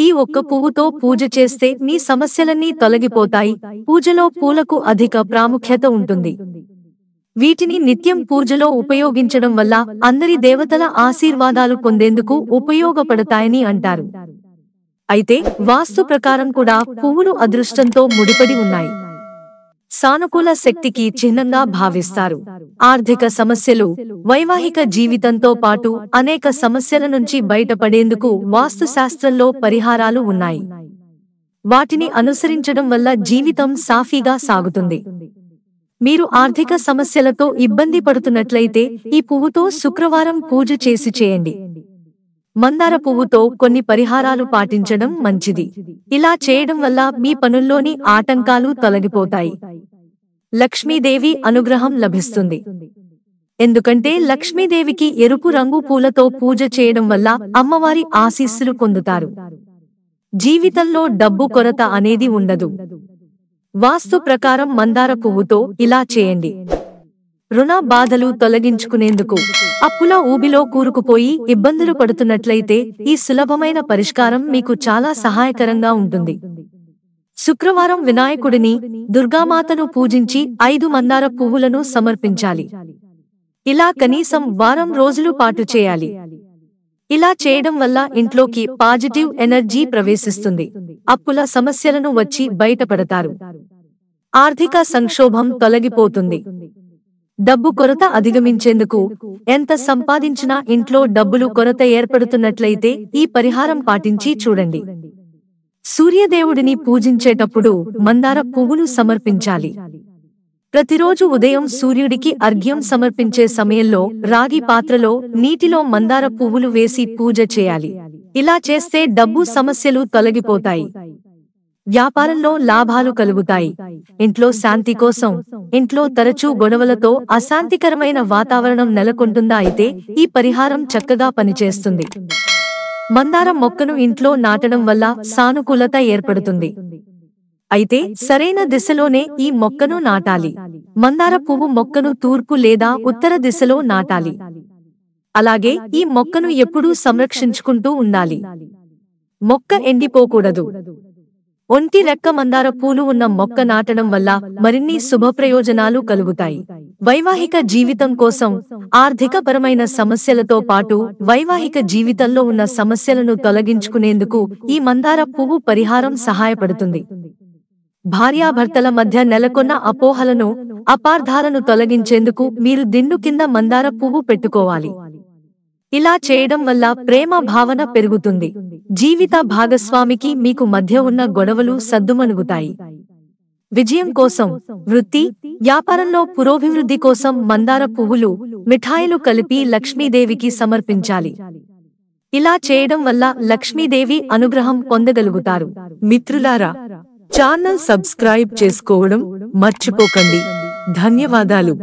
ఈ ఒక్క పువ్వుతో పూజ చేస్తే మీ సమస్యలన్నీ తొలగిపోతాయి. పూజలో పూలకు అధిక ప్రాముఖ్యత ఉంటుంది. వీటిని నిత్యం పూజలో ఉపయోగించడం వల్ల అందరి దేవతల ఆశీర్వాదాలు పొందేందుకు ఉపయోగపడతాయని అంటారు. అయితే వాస్తు ప్రకారం కూడా పువ్వులు అదృష్టంతో ముడిపడి ఉన్నాయి. సానుకూల శక్తికి చిహ్నంగా భావిస్తారు. ఆర్థిక సమస్యలు, వైవాహిక జీవితంతో పాటు అనేక సమస్యల నుంచి బయటపడేందుకు వాస్తుశాస్త్రంలో పరిహారాలు ఉన్నాయి. వాటిని అనుసరించడం వల్ల జీవితం సాఫీగా సాగుతుంది. మీరు ఆర్థిక సమస్యలతో ఇబ్బంది పడుతున్నట్లయితే ఈ పువ్వుతో శుక్రవారం పూజ చేయండి. మందార పువ్వుతో కొన్ని పరిహారాలు పాటించడం మంచిది. ఇలా చేయడం వల్ల మీ పనుల్లోని ఆటంకాలు తొలగిపోతాయి. లక్ష్మీదేవి అనుగ్రహం లభిస్తుంది. ఎందుకంటే లక్ష్మీదేవికి ఎరుపు రంగు పూలతో పూజ చేయడం వల్ల అమ్మవారి ఆశీస్సులు పొందుతారు. జీవితంలో డబ్బు కొరత అనేది ఉండదు. వాస్తు ప్రకారం మందార పువ్వుతో ఇలా చేయండి. రుణ బాధలు తొలగించుకునేందుకు, అప్పుల ఊబిలో కూరుకుపోయి ఇబ్బందులు పడుతున్నట్లయితే ఈ సులభమైన పరిష్కారం మీకు చాలా సహాయకరంగా ఉంటుంది. శుక్రవారం వినాయకుడిని, దుర్గామాతను పూజించి 5 మందార పువ్వులను సమర్పించాలి. ఇలా కనీసం వారం రోజులు పాటు చేయాలి. ఇలా చేయడం వల్ల ఇంట్లోకి పాజిటివ్ ఎనర్జీ ప్రవేశిస్తుంది. అప్పుల సమస్యలను వచ్చి బయటపడతారు. ఆర్థిక సంక్షోభం తొలగిపోతుంది. డబ్బు కొరత అధిగమించేందుకు, ఎంత సంపాదించినా ఇంట్లో డబ్బులు కొరత ఏర్పడుతున్నట్లయితే ఈ పరిహారం పాటించి చూడండి. సూర్యదేవుడిని పూజించేటప్పుడు మందార పువ్వులు సమర్పించాలి. ప్రతిరోజు ఉదయం సూర్యుడికి అర్ఘ్యం సమర్పించే సమయంలో రాగి పాత్రలో నీటిలో మందార పువ్వులు వేసి పూజ చేయాలి. ఇలా చేస్తే డబ్బు సమస్యలు తొలగిపోతాయి. వ్యాపారంలో లాభాలు కలుగుతాయి. ఇంట్లో శాంతి కోసం, ఇంట్లో తరచూ గొడవలతో అశాంతికరమైన వాతావరణం నెలకొంటుందా అయితే ఈ పరిహారం చక్కగా పనిచేస్తుంది. మందార మొక్కను ఇంట్లో నాటడం వల్ల సానుకూలత ఏర్పడుతుంది. అయితే సరైన దిశలోనే ఈ మొక్కను నాటాలి. మందార పువ్వు మొక్కను తూర్పు లేదా ఉత్తర దిశలో నాటాలి. అలాగే ఈ మొక్కను ఎప్పుడూ సంరక్షించుకుంటూ ఉండాలి. మొక్క ఎండిపోకూడదు. ఒంటి రెక్క మందార పూలు ఉన్న మొక్క నాటడం వల్ల మరిన్ని శుభప్రయోజనాలు కలుగుతాయి. వైవాహిక జీవితం కోసం, ఆర్థికపరమైన సమస్యలతో పాటు వైవాహిక జీవితంలో ఉన్న సమస్యలను తొలగించుకునేందుకు ఈ మందార పువ్వు పరిహారం సహాయపడుతుంది. భార్యాభర్తల మధ్య నెలకొన్న అపోహలను, అపార్థాలను తొలగించేందుకు మీరు దిండు కింద మందార పువ్వు పెట్టుకోవాలి. ఇలా చేయడం వల్ల ప్రేమ భావన పెరుగుతుంది. జీవిత భాగస్వామికి మీకు మధ్య ఉన్న గొడవలు సద్దుమణుగుతాయి. విజయం కోసం, వృత్తి, వ్యాపారంలో పురోభివృద్ధి కోసం మందార పువ్వులు, మిఠాయిలు కలిపి లక్ష్మీదేవికి సమర్పించాలి. ఇలా చేయడం వల్ల లక్ష్మీదేవి అనుగ్రహం పొందగలుగుతారు. మిత్రులారా, ఛానల్ సబ్స్క్రైబ్ చేసుకోవడం మర్చిపోకండి. ధన్యవాదాలు.